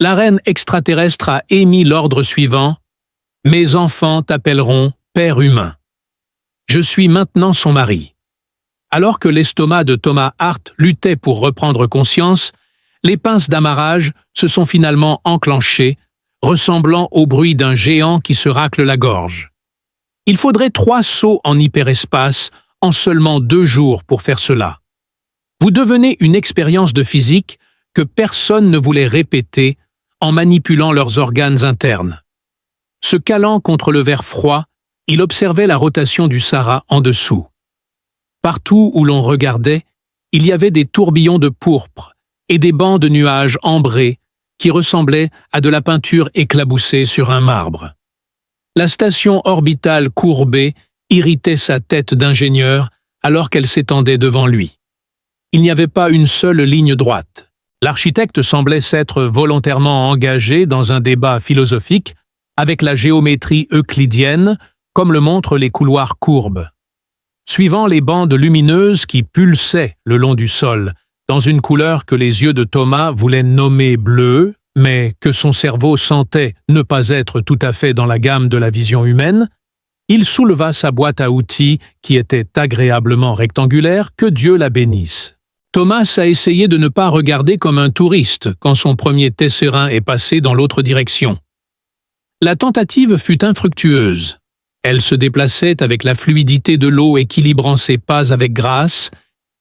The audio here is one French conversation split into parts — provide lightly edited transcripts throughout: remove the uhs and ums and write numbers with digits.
La reine extraterrestre a émis l'ordre suivant: « Mes enfants t'appelleront Père humain. Je suis maintenant son mari. » Alors que l'estomac de Thomas Hart luttait pour reprendre conscience, les pinces d'amarrage se sont finalement enclenchées, ressemblant au bruit d'un géant qui se racle la gorge. Il faudrait 3 sauts en hyperespace en seulement 2 jours pour faire cela. Vous devenez une expérience de physique que personne ne voulait répéter en manipulant leurs organes internes. Se calant contre le verre froid, il observait la rotation du Sahara en dessous. Partout où l'on regardait, il y avait des tourbillons de pourpre et des bancs de nuages ambrés qui ressemblaient à de la peinture éclaboussée sur un marbre. La station orbitale courbée irritait sa tête d'ingénieur alors qu'elle s'étendait devant lui. Il n'y avait pas une seule ligne droite. L'architecte semblait s'être volontairement engagé dans un débat philosophique avec la géométrie euclidienne, comme le montrent les couloirs courbes. Suivant les bandes lumineuses qui pulsaient le long du sol, dans une couleur que les yeux de Thomas voulaient nommer bleu, mais que son cerveau sentait ne pas être tout à fait dans la gamme de la vision humaine, il souleva sa boîte à outils qui était agréablement rectangulaire, que Dieu la bénisse. Thomas a essayé de ne pas regarder comme un touriste quand son premier tesserin est passé dans l'autre direction. La tentative fut infructueuse. Elle se déplaçait avec la fluidité de l'eau équilibrant ses pas avec grâce,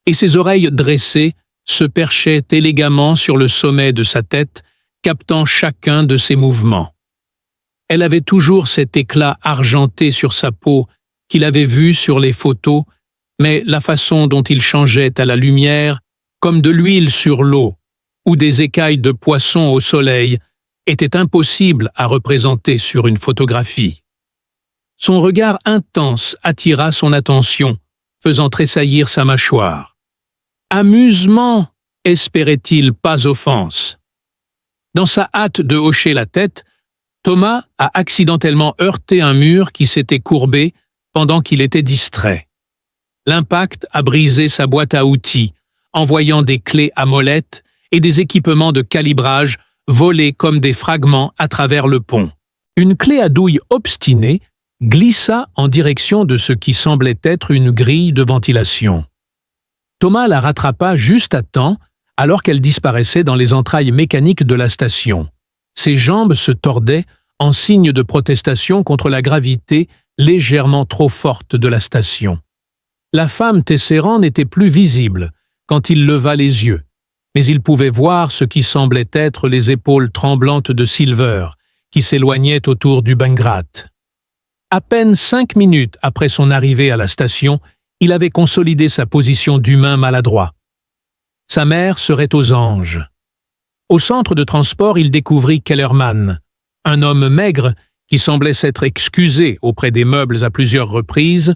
et ses oreilles dressées se perchaient élégamment sur le sommet de sa tête, captant chacun de ses mouvements. Elle avait toujours cet éclat argenté sur sa peau qu'il avait vu sur les photos, mais la façon dont il changeait à la lumière, comme de l'huile sur l'eau ou des écailles de poisson au soleil, était impossible à représenter sur une photographie. Son regard intense attira son attention, faisant tressaillir sa mâchoire. Amusement, espérait-il, pas offense. Dans sa hâte de hocher la tête, Thomas a accidentellement heurté un mur qui s'était courbé pendant qu'il était distrait. L'impact a brisé sa boîte à outils, envoyant des clés à molette et des équipements de calibrage volés comme des fragments à travers le pont. Une clé à douille obstinée glissa en direction de ce qui semblait être une grille de ventilation. Thomas la rattrapa juste à temps, alors qu'elle disparaissait dans les entrailles mécaniques de la station. Ses jambes se tordaient en signe de protestation contre la gravité légèrement trop forte de la station. La femme tesserant n'était plus visible quand il leva les yeux, mais il pouvait voir ce qui semblait être les épaules tremblantes de Silver, qui s'éloignaient autour du Bangrat. À peine 5 minutes après son arrivée à la station, il avait consolidé sa position d'humain maladroit. Sa mère serait aux anges. Au centre de transport, il découvrit Kellerman, un homme maigre qui semblait s'être excusé auprès des meubles à plusieurs reprises,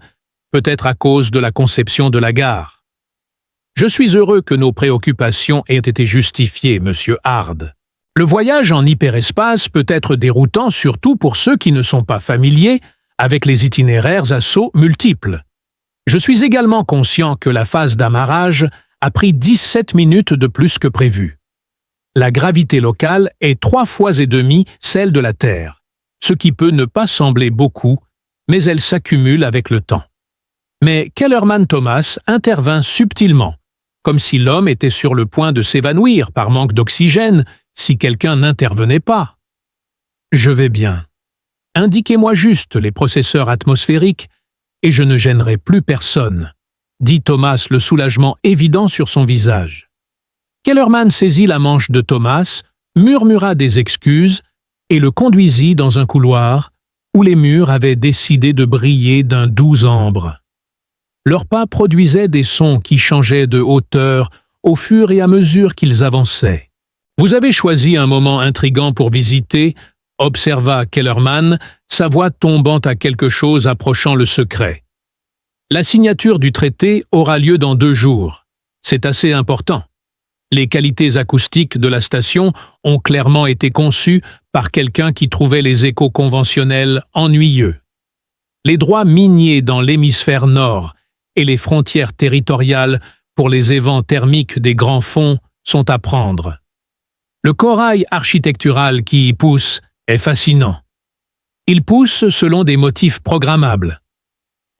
peut-être à cause de la conception de la gare. « Je suis heureux que nos préoccupations aient été justifiées, monsieur Hard. Le voyage en hyperespace peut être déroutant surtout pour ceux qui ne sont pas familiers avec les itinéraires à sauts multiples. Je suis également conscient que la phase d'amarrage a pris 17 minutes de plus que prévu. La gravité locale est 3 fois et demie celle de la Terre, ce qui peut ne pas sembler beaucoup, mais elle s'accumule avec le temps. » Mais Kellerman Thomas intervint subtilement, comme si l'homme était sur le point de s'évanouir par manque d'oxygène si quelqu'un n'intervenait pas. « Je vais bien. Indiquez-moi juste les processeurs atmosphériques et je ne gênerai plus personne, » dit Thomas, le soulagement évident sur son visage. Kellerman saisit la manche de Thomas, murmura des excuses et le conduisit dans un couloir où les murs avaient décidé de briller d'un doux ambre. Leurs pas produisaient des sons qui changeaient de hauteur au fur et à mesure qu'ils avançaient. « Vous avez choisi un moment intrigant pour visiter », observa Kellerman, sa voix tombant à quelque chose approchant le secret. « La signature du traité aura lieu dans 2 jours. C'est assez important. Les qualités acoustiques de la station ont clairement été conçues par quelqu'un qui trouvait les échos conventionnels ennuyeux. Les droits miniers dans l'hémisphère nord et les frontières territoriales pour les évents thermiques des grands fonds sont à prendre. Le corail architectural qui y pousse est fascinant. Il pousse selon des motifs programmables.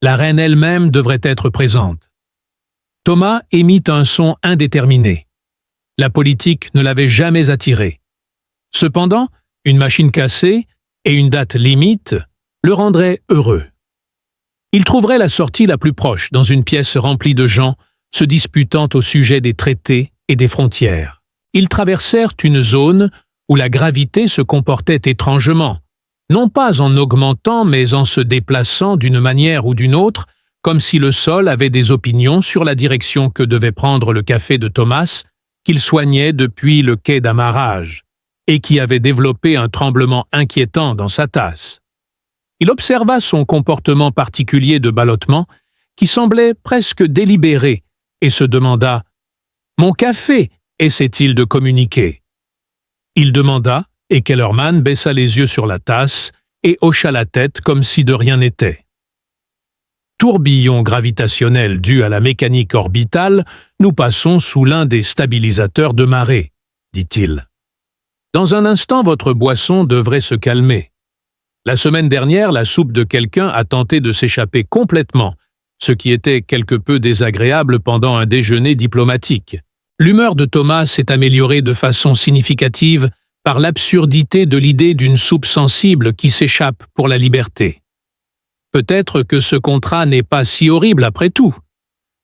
La reine elle-même devrait être présente. Thomas émit un son indéterminé. La politique ne l'avait jamais attiré. Cependant, une machine cassée et une date limite le rendraient heureux. Il trouverait la sortie la plus proche dans une pièce remplie de gens se disputant au sujet des traités et des frontières. Ils traversèrent une zone où la gravité se comportait étrangement, non pas en augmentant mais en se déplaçant d'une manière ou d'une autre, comme si le sol avait des opinions sur la direction que devait prendre le café de Thomas, qu'il soignait depuis le quai d'amarrage, et qui avait développé un tremblement inquiétant dans sa tasse. Il observa son comportement particulier de ballottement, qui semblait presque délibéré, et se demanda « Mon café, essaie-t-il de communiquer ?» Il demanda, et Kellerman baissa les yeux sur la tasse et hocha la tête comme si de rien n'était. « Tourbillon gravitationnel dû à la mécanique orbitale, nous passons sous l'un des stabilisateurs de marée, dit-il. Dans un instant, votre boisson devrait se calmer. La semaine dernière, la soupe de quelqu'un a tenté de s'échapper complètement, ce qui était quelque peu désagréable pendant un déjeuner diplomatique. L'humeur de Thomas s'est améliorée de façon significative par l'absurdité de l'idée d'une soupe sensible qui s'échappe pour la liberté. Peut-être que ce contrat n'est pas si horrible après tout.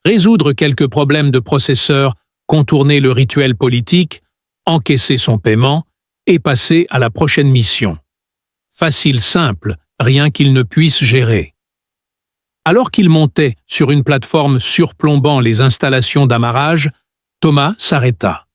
Résoudre quelques problèmes de processeur, contourner le rituel politique, encaisser son paiement et passer à la prochaine mission. Facile, simple, rien qu'il ne puisse gérer. Alors qu'il montait sur une plateforme surplombant les installations d'amarrage, Thomas s'arrêta.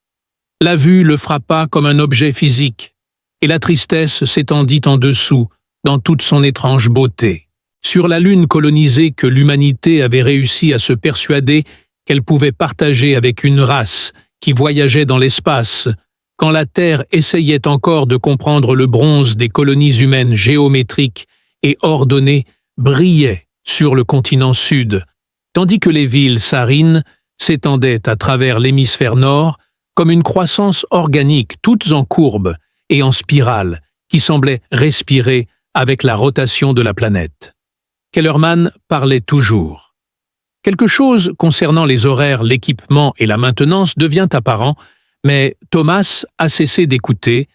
La vue le frappa comme un objet physique, et la tristesse s'étendit en dessous, dans toute son étrange beauté. Sur la Lune colonisée que l'humanité avait réussi à se persuader qu'elle pouvait partager avec une race qui voyageait dans l'espace, quand la Terre essayait encore de comprendre le bronze des colonies humaines géométriques et ordonnées brillait sur le continent sud, tandis que les villes sarines s'étendaient à travers l'hémisphère nord comme une croissance organique toutes en courbe et en spirale qui semblait respirer avec la rotation de la planète. Kellerman parlait toujours. Quelque chose concernant les horaires, l'équipement et la maintenance devient apparent, mais Thomas a cessé d'écouter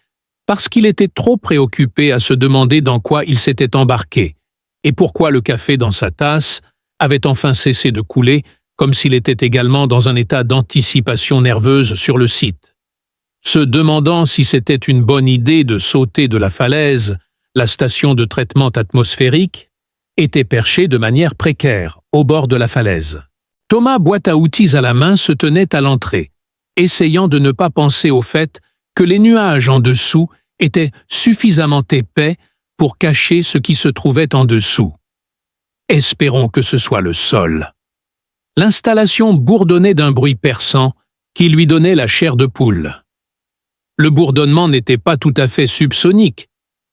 parce qu'il était trop préoccupé à se demander dans quoi il s'était embarqué et pourquoi le café dans sa tasse avait enfin cessé de couler comme s'il était également dans un état d'anticipation nerveuse sur le site. Se demandant si c'était une bonne idée de sauter de la falaise, la station de traitement atmosphérique était perchée de manière précaire au bord de la falaise. Thomas, boîte à outils à la main, se tenait à l'entrée, essayant de ne pas penser au fait que les nuages en dessous étaient suffisamment épais pour cacher ce qui se trouvait en dessous. Espérons que ce soit le sol. L'installation bourdonnait d'un bruit perçant qui lui donnait la chair de poule. Le bourdonnement n'était pas tout à fait subsonique,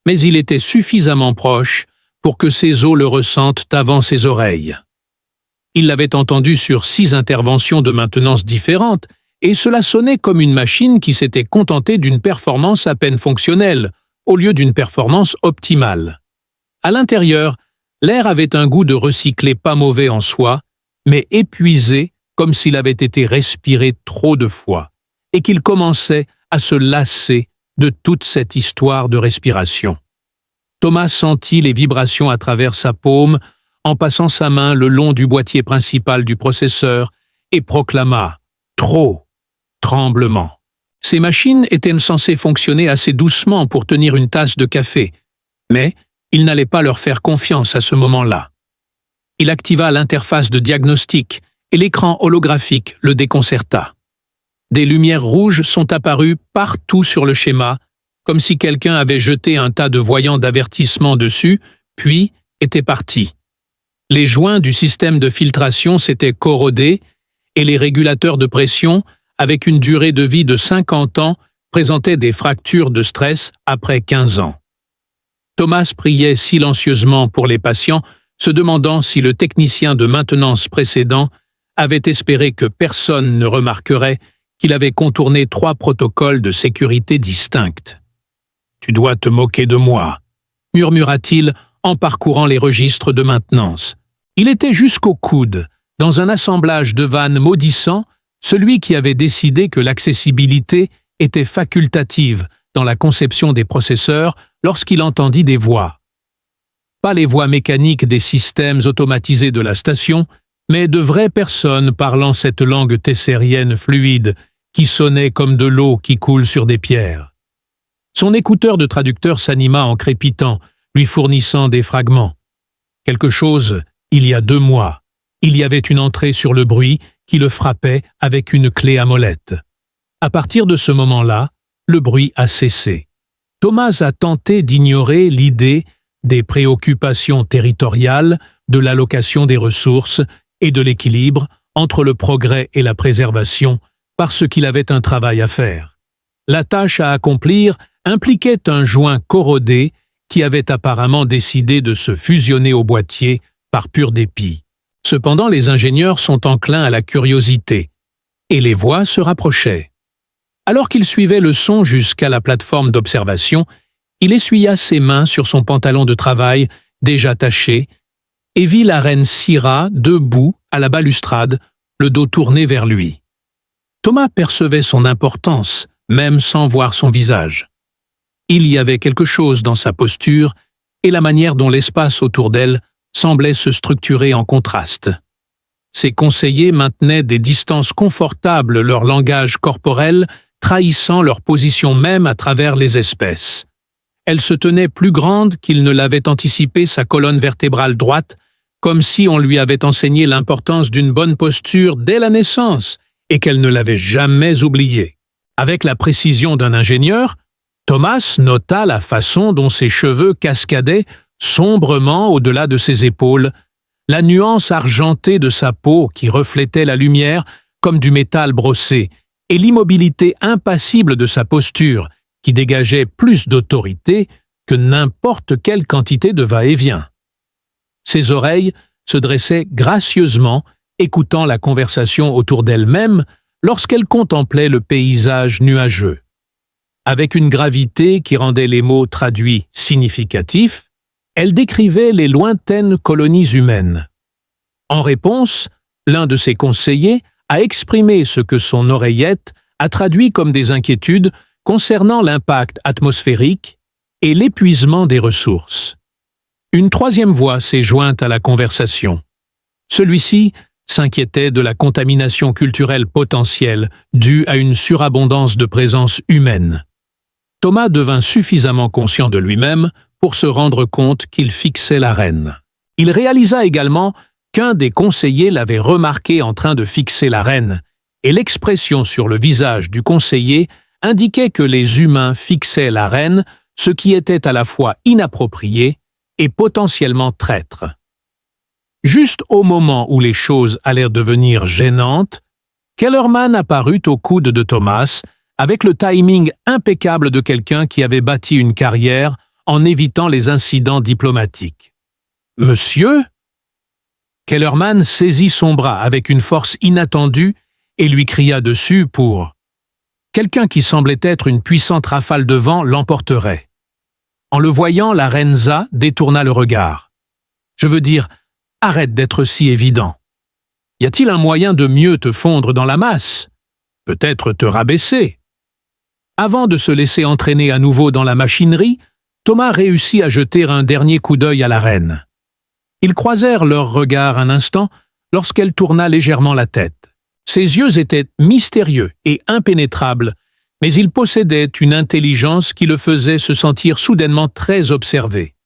mais il était suffisamment proche pour que ses os le ressentent avant ses oreilles. Il l'avait entendu sur 6 interventions de maintenance différentes, et cela sonnait comme une machine qui s'était contentée d'une performance à peine fonctionnelle, au lieu d'une performance optimale. À l'intérieur, l'air avait un goût de recyclé pas mauvais en soi, mais épuisé comme s'il avait été respiré trop de fois, et qu'il commençait à se lasser de toute cette histoire de respiration. Thomas sentit les vibrations à travers sa paume en passant sa main le long du boîtier principal du processeur et proclama « Trop !» tremblement. Ces machines étaient censées fonctionner assez doucement pour tenir une tasse de café, mais il n'allait pas leur faire confiance à ce moment-là. Il activa l'interface de diagnostic et l'écran holographique le déconcerta. Des lumières rouges sont apparues partout sur le schéma, comme si quelqu'un avait jeté un tas de voyants d'avertissement dessus, puis était parti. Les joints du système de filtration s'étaient corrodés et les régulateurs de pression, avec une durée de vie de 50 ans, présentaient des fractures de stress après 15 ans. Thomas priait silencieusement pour les patients, se demandant si le technicien de maintenance précédent avait espéré que personne ne remarquerait qu'il avait contourné 3 protocoles de sécurité distincts. « Tu dois te moquer de moi », murmura-t-il en parcourant les registres de maintenance. Il était jusqu'au coude, dans un assemblage de vannes maudissant celui qui avait décidé que l'accessibilité était facultative dans la conception des processeurs lorsqu'il entendit des voix. Pas les voix mécaniques des systèmes automatisés de la station, mais de vraies personnes parlant cette langue tessérienne fluide qui sonnait comme de l'eau qui coule sur des pierres. Son écouteur de traducteur s'anima en crépitant, lui fournissant des fragments. Quelque chose, il y a 2 mois, il y avait une entrée sur le bruit qui le frappait avec une clé à molette. À partir de ce moment-là, le bruit a cessé. Thomas a tenté d'ignorer l'idée des préoccupations territoriales, de l'allocation des ressources et de l'équilibre entre le progrès et la préservation, parce qu'il avait un travail à faire. La tâche à accomplir impliquait un joint corrodé qui avait apparemment décidé de se fusionner au boîtier par pur dépit. Cependant, les ingénieurs sont enclins à la curiosité, et les voix se rapprochaient. Alors qu'il suivait le son jusqu'à la plateforme d'observation, il essuya ses mains sur son pantalon de travail, déjà taché, et vit la reine Syrah debout à la balustrade, le dos tourné vers lui. Thomas percevait son importance, même sans voir son visage. Il y avait quelque chose dans sa posture et la manière dont l'espace autour d'elle semblait se structurer en contraste. Ses conseillers maintenaient des distances confortables, leur langage corporel trahissant leur position même à travers les espèces. Elle se tenait plus grande qu'il ne l'avait anticipé sa colonne vertébrale droite, comme si on lui avait enseigné l'importance d'une bonne posture dès la naissance et qu'elle ne l'avait jamais oubliée. Avec la précision d'un ingénieur, Thomas nota la façon dont ses cheveux cascadaient sombrement au-delà de ses épaules, la nuance argentée de sa peau qui reflétait la lumière comme du métal brossé, et l'immobilité impassible de sa posture qui dégageait plus d'autorité que n'importe quelle quantité de va-et-vient. Ses oreilles se dressaient gracieusement, écoutant la conversation autour d'elle-même lorsqu'elle contemplait le paysage nuageux. Avec une gravité qui rendait les mots traduits significatifs, elle décrivait les lointaines colonies humaines. En réponse, l'un de ses conseillers a exprimé ce que son oreillette a traduit comme des inquiétudes concernant l'impact atmosphérique et l'épuisement des ressources. Une 3e voix s'est jointe à la conversation. Celui-ci s'inquiétait de la contamination culturelle potentielle due à une surabondance de présence humaine. Thomas devint suffisamment conscient de lui-même pour se rendre compte qu'il fixait la reine. Il réalisa également qu'un des conseillers l'avait remarqué en train de fixer la reine, et l'expression sur le visage du conseiller indiquait que les humains fixaient la reine, ce qui était à la fois inapproprié et potentiellement traître. Juste au moment où les choses allèrent devenir gênantes, Kellerman apparut au coude de Thomas avec le timing impeccable de quelqu'un qui avait bâti une carrière en évitant les incidents diplomatiques. « Monsieur ?» Kellerman saisit son bras avec une force inattendue et lui cria dessus pour « Quelqu'un qui semblait être une puissante rafale de vent l'emporterait. » En le voyant, la reine Za détourna le regard. « Je veux dire, arrête d'être si évident. Y a-t-il un moyen de mieux te fondre dans la masse? Peut-être te rabaisser. » Avant de se laisser entraîner à nouveau dans la machinerie, Thomas réussit à jeter un dernier coup d'œil à la reine. Ils croisèrent leurs regards un instant lorsqu'elle tourna légèrement la tête. Ses yeux étaient mystérieux et impénétrables, mais ils possédaient une intelligence qui le faisait se sentir soudainement très observé.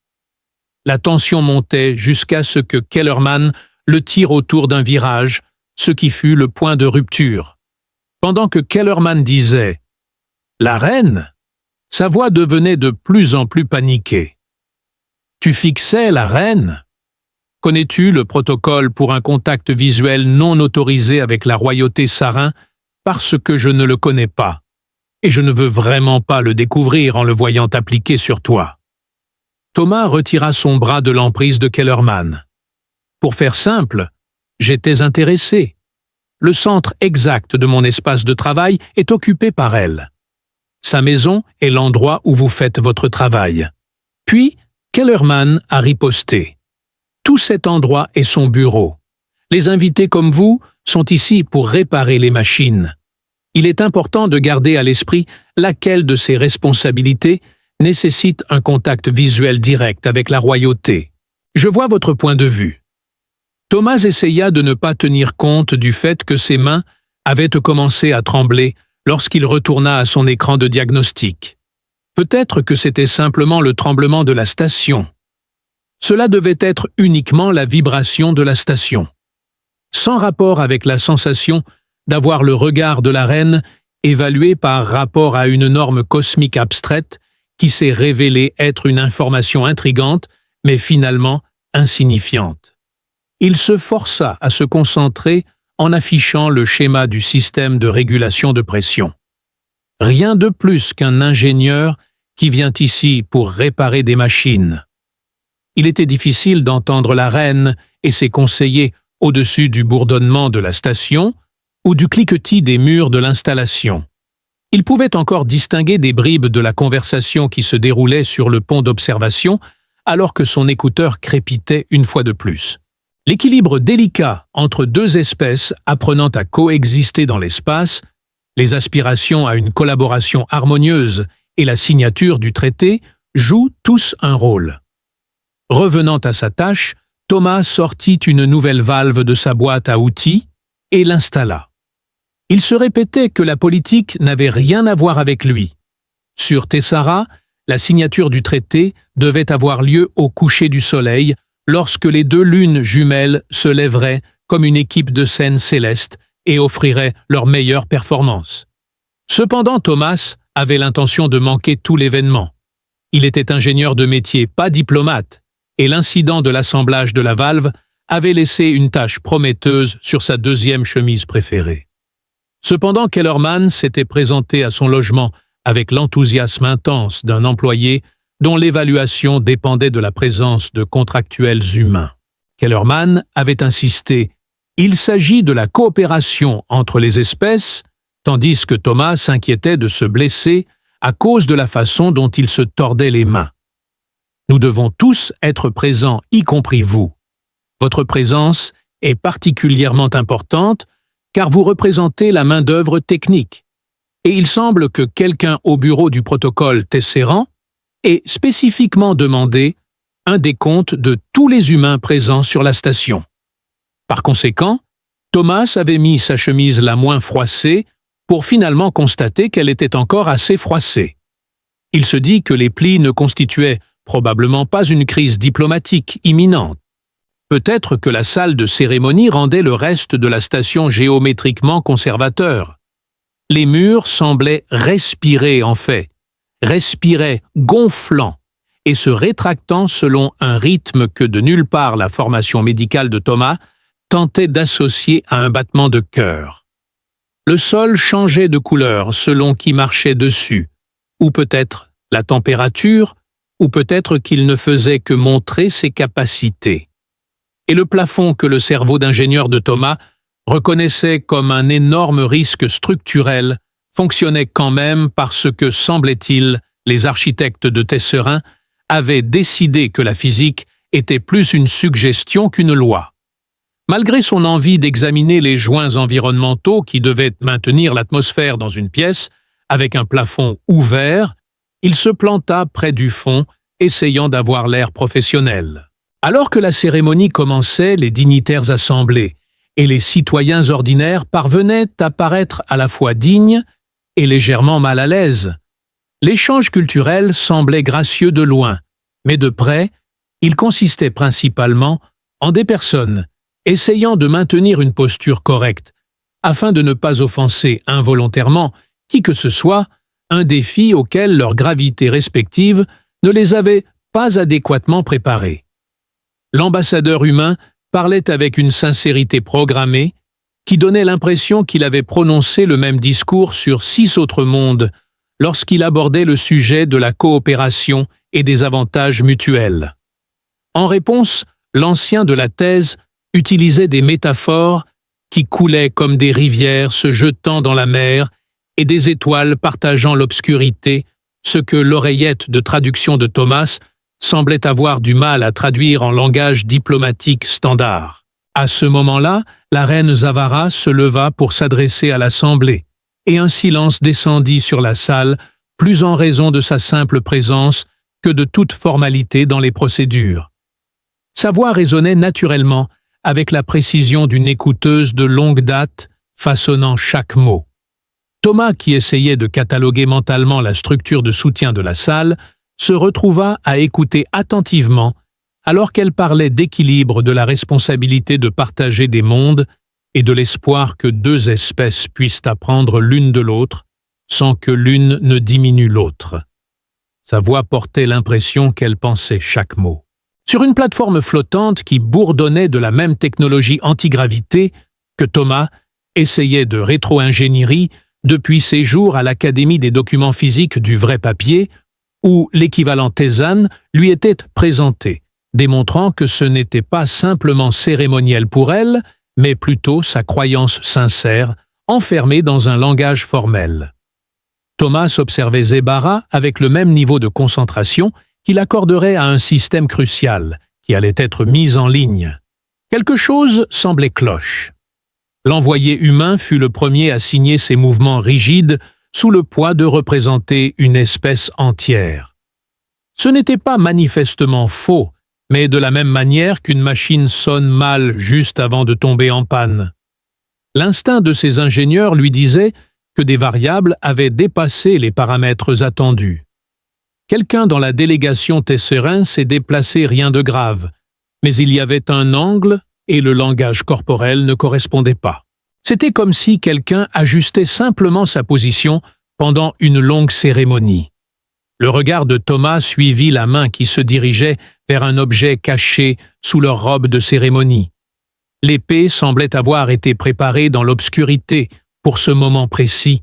La tension montait jusqu'à ce que Kellerman le tire autour d'un virage, ce qui fut le point de rupture. Pendant que Kellerman disait « La reine », sa voix devenait de plus en plus paniquée. « Tu fixais la reine ? Connais-tu le protocole pour un contact visuel non autorisé avec la royauté Sarin parce que je ne le connais pas, et je ne veux vraiment pas le découvrir en le voyant appliqué sur toi. » Thomas retira son bras de l'emprise de Kellerman. « Pour faire simple, j'étais intéressé. le centre exact de mon espace de travail est occupé par elle. Sa maison est l'endroit où vous faites votre travail. » Puis, Kellerman a riposté. « Tout cet endroit est son bureau. Les invités comme vous sont ici pour réparer les machines. Il est important de garder à l'esprit laquelle de ces responsabilités nécessite un contact visuel direct avec la royauté. Je vois votre point de vue. » Thomas essaya de ne pas tenir compte du fait que ses mains avaient commencé à trembler lorsqu'il retourna à son écran de diagnostic. Peut-être que c'était simplement le tremblement de la station. Cela devait être uniquement la vibration de la station, sans rapport avec la sensation d'avoir le regard de la reine évalué par rapport à une norme cosmique abstraite qui s'est révélée être une information intrigante, mais finalement insignifiante. Il se força à se concentrer en affichant le schéma du système de régulation de pression. Rien de plus qu'un ingénieur qui vient ici pour réparer des machines. Il était difficile d'entendre la reine et ses conseillers au-dessus du bourdonnement de la station ou du cliquetis des murs de l'installation. Il pouvait encore distinguer des bribes de la conversation qui se déroulait sur le pont d'observation alors que son écouteur crépitait une fois de plus. L'équilibre délicat entre deux espèces apprenant à coexister dans l'espace, les aspirations à une collaboration harmonieuse et la signature du traité jouent tous un rôle. Revenant à sa tâche, Thomas sortit une nouvelle valve de sa boîte à outils et l'installa. Il se répétait que la politique n'avait rien à voir avec lui. Sur Tessara, la signature du traité devait avoir lieu au coucher du soleil, lorsque les deux lunes jumelles se lèveraient comme une équipe de scène céleste et offriraient leur meilleure performance. Cependant, Thomas avait l'intention de manquer tout l'événement. Il était ingénieur de métier, pas diplomate, et l'incident de l'assemblage de la valve avait laissé une tache prometteuse sur sa deuxième chemise préférée. Cependant, Kellerman s'était présenté à son logement avec l'enthousiasme intense d'un employé dont l'évaluation dépendait de la présence de contractuels humains. Kellerman avait insisté « Il s'agit de la coopération entre les espèces », tandis que Thomas s'inquiétait de se blesser à cause de la façon dont il se tordait les mains. « Nous devons tous être présents, y compris vous. Votre présence est particulièrement importante car vous représentez la main-d'œuvre technique. Et il semble que quelqu'un au bureau du protocole Tesserand ait spécifiquement demandé un décompte de tous les humains présents sur la station. Par conséquent, Thomas avait mis sa chemise la moins froissée pour finalement constater qu'elle était encore assez froissée. Il se dit que les plis ne constituaient probablement pas une crise diplomatique imminente. Peut-être que la salle de cérémonie rendait le reste de la station géométriquement conservateur. Les murs semblaient respirer en fait, respiraient gonflant et se rétractant selon un rythme que de nulle part la formation médicale de Thomas tentait d'associer à un battement de cœur. Le sol changeait de couleur selon qui marchait dessus, ou peut-être la température, ou peut-être qu'il ne faisait que montrer ses capacités. Et le plafond que le cerveau d'ingénieur de Thomas reconnaissait comme un énorme risque structurel fonctionnait quand même parce que, semblait-il, les architectes de Tesserin avaient décidé que la physique était plus une suggestion qu'une loi. Malgré son envie d'examiner les joints environnementaux qui devaient maintenir l'atmosphère dans une pièce, avec un plafond ouvert, il se planta près du fond, essayant d'avoir l'air professionnel. Alors que la cérémonie commençait, les dignitaires assemblés et les citoyens ordinaires parvenaient à paraître à la fois dignes et légèrement mal à l'aise. L'échange culturel semblait gracieux de loin, mais de près, il consistait principalement en des personnes essayant de maintenir une posture correcte, afin de ne pas offenser involontairement qui que ce soit, un défi auquel leur gravité respective ne les avait pas adéquatement préparés. L'ambassadeur humain parlait avec une sincérité programmée qui donnait l'impression qu'il avait prononcé le même discours sur 6 autres mondes lorsqu'il abordait le sujet de la coopération et des avantages mutuels. En réponse, l'ancien de la thèse utilisait des métaphores qui coulaient comme des rivières se jetant dans la mer et des étoiles partageant l'obscurité, ce que l'oreillette de traduction de Thomas semblait avoir du mal à traduire en langage diplomatique standard. À ce moment-là, la reine Zavara se leva pour s'adresser à l'Assemblée, et un silence descendit sur la salle, plus en raison de sa simple présence que de toute formalité dans les procédures. Sa voix résonnait naturellement, avec la précision d'une écouteuse de longue date, façonnant chaque mot. Thomas, qui essayait de cataloguer mentalement la structure de soutien de la salle, se retrouva à écouter attentivement, alors qu'elle parlait d'équilibre, de la responsabilité de partager des mondes et de l'espoir que deux espèces puissent apprendre l'une de l'autre, sans que l'une ne diminue l'autre. Sa voix portait l'impression qu'elle pensait chaque mot. Sur une plateforme flottante qui bourdonnait de la même technologie antigravité que Thomas essayait de rétro-ingénierie depuis ses jours à l'Académie des documents physiques du vrai papier, où l'équivalent Thézanne lui était présenté, démontrant que ce n'était pas simplement cérémoniel pour elle, mais plutôt sa croyance sincère, enfermée dans un langage formel. Thomas observait Zebara avec le même niveau de concentration qu'il accorderait à un système crucial, qui allait être mis en ligne. Quelque chose semblait cloche. L'envoyé humain fut le premier à signer ses mouvements rigides sous le poids de représenter une espèce entière. Ce n'était pas manifestement faux, mais de la même manière qu'une machine sonne mal juste avant de tomber en panne. L'instinct de ses ingénieurs lui disait que des variables avaient dépassé les paramètres attendus. Quelqu'un dans la délégation Tesserin s'est déplacé, rien de grave, mais il y avait un angle et le langage corporel ne correspondait pas. C'était comme si quelqu'un ajustait simplement sa position pendant une longue cérémonie. Le regard de Thomas suivit la main qui se dirigeait vers un objet caché sous leur robe de cérémonie. L'épée semblait avoir été préparée dans l'obscurité pour ce moment précis,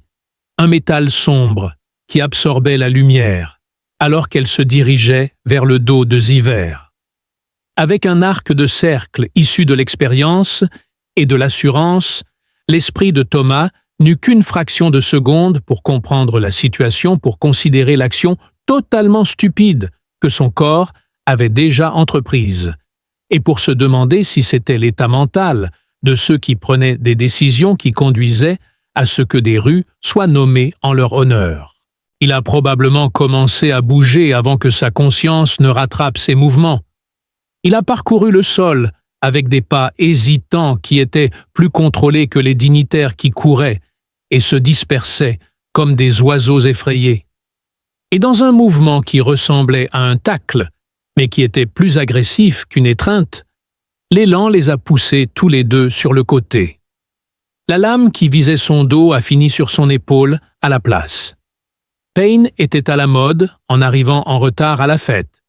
un métal sombre qui absorbait la lumière, alors qu'elle se dirigeait vers le dos de Ziver. Avec un arc de cercle issu de l'expérience et de l'assurance, l'esprit de Thomas n'eut qu'une fraction de seconde pour comprendre la situation, pour considérer l'action totalement stupide que son corps avait déjà entreprise, et pour se demander si c'était l'état mental de ceux qui prenaient des décisions qui conduisaient à ce que des rues soient nommées en leur honneur. Il a probablement commencé à bouger avant que sa conscience ne rattrape ses mouvements. Il a parcouru le sol avec des pas hésitants qui étaient plus contrôlés que les dignitaires qui couraient et se dispersaient comme des oiseaux effrayés. Et dans un mouvement qui ressemblait à un tacle, mais qui était plus agressif qu'une étreinte, l'élan les a poussés tous les deux sur le côté. La lame qui visait son dos a fini sur son épaule, à la place. Payne était à la mode en arrivant en retard à la fête,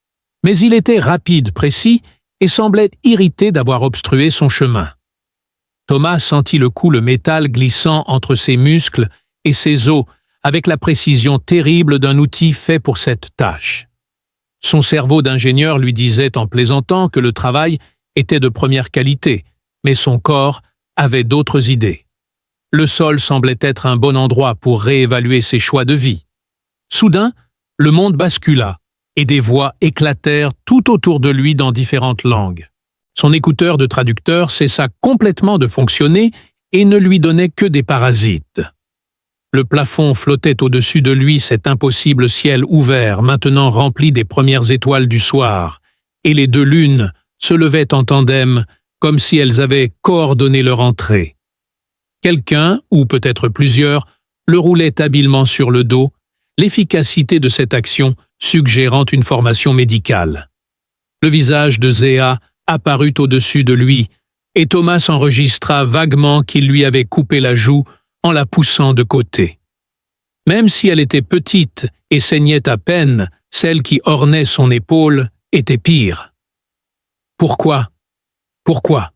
mais il était rapide, précis, et semblait irrité d'avoir obstrué son chemin. Thomas sentit le métal glissant entre ses muscles et ses os avec la précision terrible d'un outil fait pour cette tâche. Son cerveau d'ingénieur lui disait en plaisantant que le travail était de première qualité, mais son corps avait d'autres idées. Le sol semblait être un bon endroit pour réévaluer ses choix de vie. Soudain, le monde bascula, et des voix éclatèrent tout autour de lui dans différentes langues. Son écouteur de traducteur cessa complètement de fonctionner et ne lui donnait que des parasites. Le plafond flottait au-dessus de lui, cet impossible ciel ouvert, maintenant rempli des premières étoiles du soir, et les deux lunes se levaient en tandem, comme si elles avaient coordonné leur entrée. Quelqu'un, ou peut-être plusieurs, le roulait habilement sur le dos, l'efficacité de cette action suggérant une formation médicale. Le visage de Zéa apparut au-dessus de lui, et Thomas enregistra vaguement qu'il lui avait coupé la joue en la poussant de côté. Même si elle était petite et saignait à peine, celle qui ornait son épaule était pire. « Pourquoi ? Pourquoi ?»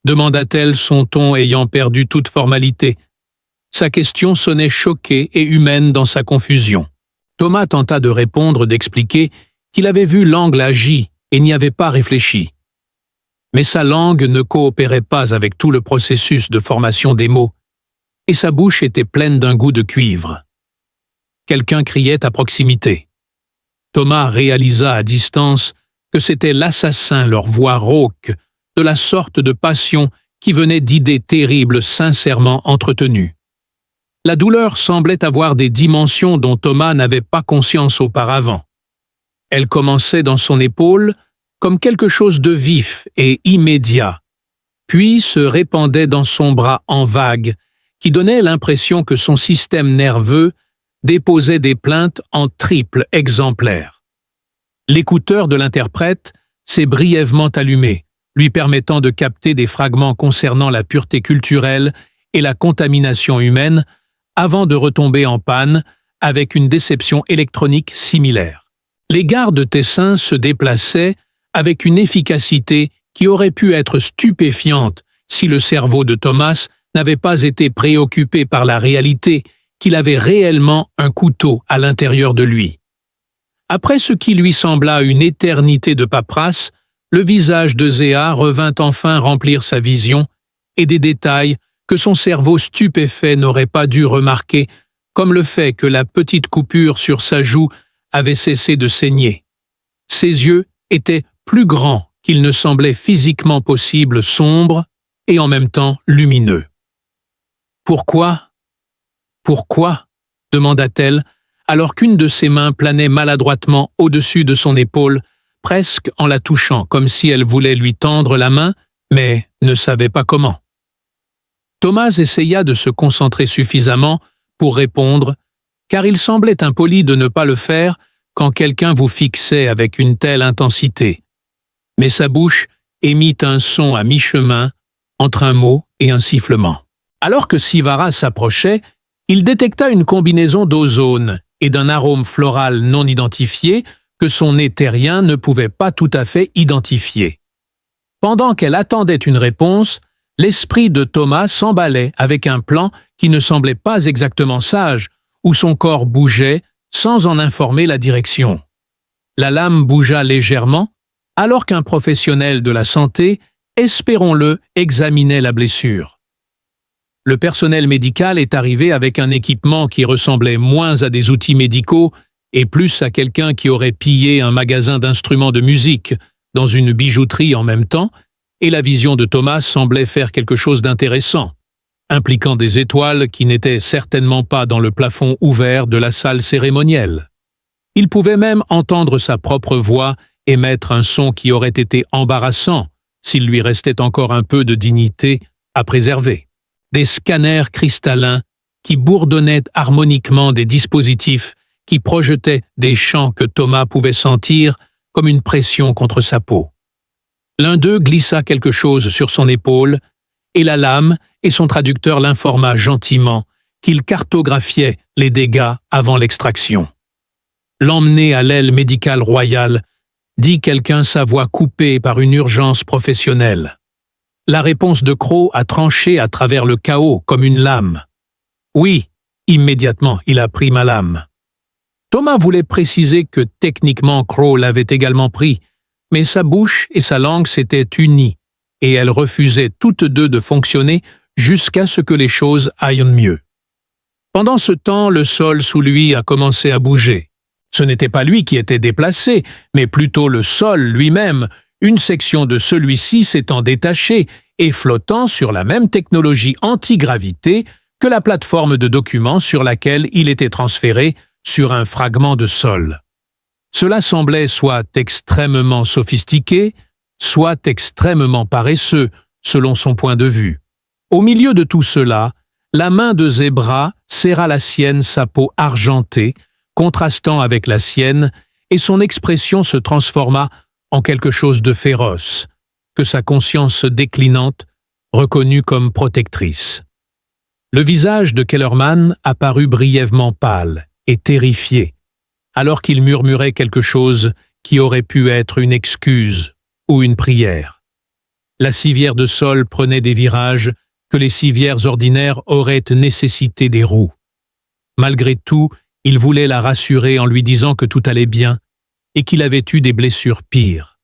demanda-t-elle, son ton ayant perdu toute formalité. Sa question sonnait choquée et humaine dans sa confusion. Thomas tenta de répondre, d'expliquer qu'il avait vu l'angle agi et n'y avait pas réfléchi. Mais sa langue ne coopérait pas avec tout le processus de formation des mots, et sa bouche était pleine d'un goût de cuivre. Quelqu'un criait à proximité. Thomas réalisa à distance que c'était l'assassin, leur voix rauque, de la sorte de passion qui venait d'idées terribles sincèrement entretenues. La douleur semblait avoir des dimensions dont Thomas n'avait pas conscience auparavant. Elle commençait dans son épaule comme quelque chose de vif et immédiat, puis se répandait dans son bras en vagues, qui donnait l'impression que son système nerveux déposait des plaintes en triple exemplaire. L'écouteur de l'interprète s'est brièvement allumé, lui permettant de capter des fragments concernant la pureté culturelle et la contamination humaine, avant de retomber en panne avec une déception électronique similaire. Les gardes tessins se déplaçaient avec une efficacité qui aurait pu être stupéfiante si le cerveau de Thomas n'avait pas été préoccupé par la réalité qu'il avait réellement un couteau à l'intérieur de lui. Après ce qui lui sembla une éternité de paperasse, le visage de Zéa revint enfin remplir sa vision, et des détails que son cerveau stupéfait n'aurait pas dû remarquer, comme le fait que la petite coupure sur sa joue avait cessé de saigner. Ses yeux étaient plus grands qu'il ne semblait physiquement possible, sombres et en même temps lumineux. « Pourquoi ? Pourquoi ?» demanda-t-elle, alors qu'une de ses mains planait maladroitement au-dessus de son épaule, presque en la touchant, comme si elle voulait lui tendre la main, mais ne savait pas comment. Thomas essaya de se concentrer suffisamment pour répondre, car il semblait impoli de ne pas le faire quand quelqu'un vous fixait avec une telle intensité. Mais sa bouche émit un son à mi-chemin entre un mot et un sifflement. Alors que Sivara s'approchait, il détecta une combinaison d'ozone et d'un arôme floral non identifié que son nez terrien ne pouvait pas tout à fait identifier. Pendant qu'elle attendait une réponse, l'esprit de Thomas s'emballait avec un plan qui ne semblait pas exactement sage, où son corps bougeait sans en informer la direction. La lame bougea légèrement, alors qu'un professionnel de la santé, espérons-le, examinait la blessure. Le personnel médical est arrivé avec un équipement qui ressemblait moins à des outils médicaux et plus à quelqu'un qui aurait pillé un magasin d'instruments de musique dans une bijouterie en même temps, et la vision de Thomas semblait faire quelque chose d'intéressant, impliquant des étoiles qui n'étaient certainement pas dans le plafond ouvert de la salle cérémonielle. Il pouvait même entendre sa propre voix émettre un son qui aurait été embarrassant s'il lui restait encore un peu de dignité à préserver. Des scanners cristallins qui bourdonnaient harmoniquement des dispositifs qui projetaient des chants que Thomas pouvait sentir comme une pression contre sa peau. L'un d'eux glissa quelque chose sur son épaule, et la lame et son traducteur l'informa gentiment qu'il cartographiait les dégâts avant l'extraction. L'emmener à l'aile médicale royale, dit quelqu'un sa voix coupée par une urgence professionnelle. La réponse de Crow a tranché à travers le chaos comme une lame. Oui, immédiatement, il a pris ma lame. Thomas voulait préciser que techniquement Crow l'avait également pris, mais sa bouche et sa langue s'étaient unies, et elles refusaient toutes deux de fonctionner jusqu'à ce que les choses aillent mieux. Pendant ce temps, le sol sous lui a commencé à bouger. Ce n'était pas lui qui était déplacé, mais plutôt le sol lui-même, une section de celui-ci s'étant détachée et flottant sur la même technologie antigravité que la plateforme de documents sur laquelle il était transféré sur un fragment de sol. Cela semblait soit extrêmement sophistiqué, soit extrêmement paresseux, selon son point de vue. Au milieu de tout cela, la main de Zebra serra la sienne, sa peau argentée, contrastant avec la sienne, et son expression se transforma en quelque chose de féroce, que sa conscience déclinante reconnut comme protectrice. Le visage de Kellerman apparut brièvement pâle et terrifié, alors qu'il murmurait quelque chose qui aurait pu être une excuse ou une prière. La civière de sol prenait des virages que les civières ordinaires auraient nécessité des roues. Malgré tout, il voulait la rassurer en lui disant que tout allait bien et qu'il avait eu des blessures pires.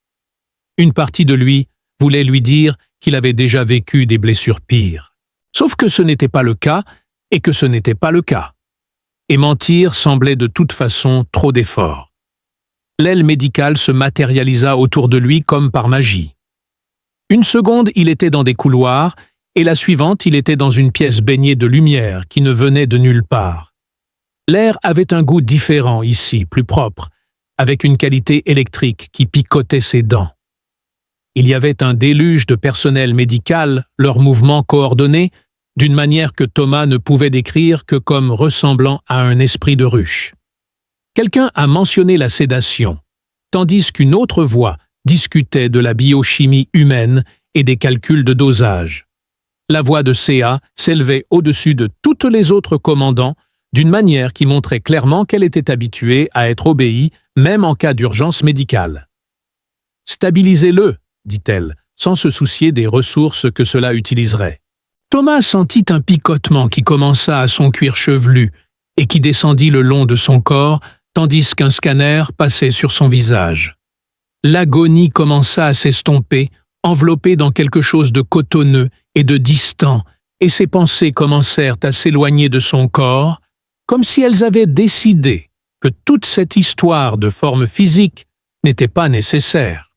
Une partie de lui voulait lui dire qu'il avait déjà vécu des blessures pires. Sauf que ce n'était pas le cas et que ce n'était pas le cas. Et mentir semblait de toute façon trop d'efforts. L'aile médicale se matérialisa autour de lui comme par magie. Une seconde, il était dans des couloirs, et la suivante, il était dans une pièce baignée de lumière qui ne venait de nulle part. L'air avait un goût différent ici, plus propre, avec une qualité électrique qui picotait ses dents. Il y avait un déluge de personnel médical, leurs mouvements coordonnés, d'une manière que Thomas ne pouvait décrire que comme ressemblant à un esprit de ruche. Quelqu'un a mentionné la sédation, tandis qu'une autre voix discutait de la biochimie humaine et des calculs de dosage. La voix de C.A. s'élevait au-dessus de toutes les autres commandants d'une manière qui montrait clairement qu'elle était habituée à être obéie, même en cas d'urgence médicale. « Stabilisez-le », dit-elle, sans se soucier des ressources que cela utiliserait. Thomas sentit un picotement qui commença à son cuir chevelu et qui descendit le long de son corps, tandis qu'un scanner passait sur son visage. L'agonie commença à s'estomper, enveloppée dans quelque chose de cotonneux et de distant, et ses pensées commencèrent à s'éloigner de son corps, comme si elles avaient décidé que toute cette histoire de forme physique n'était pas nécessaire.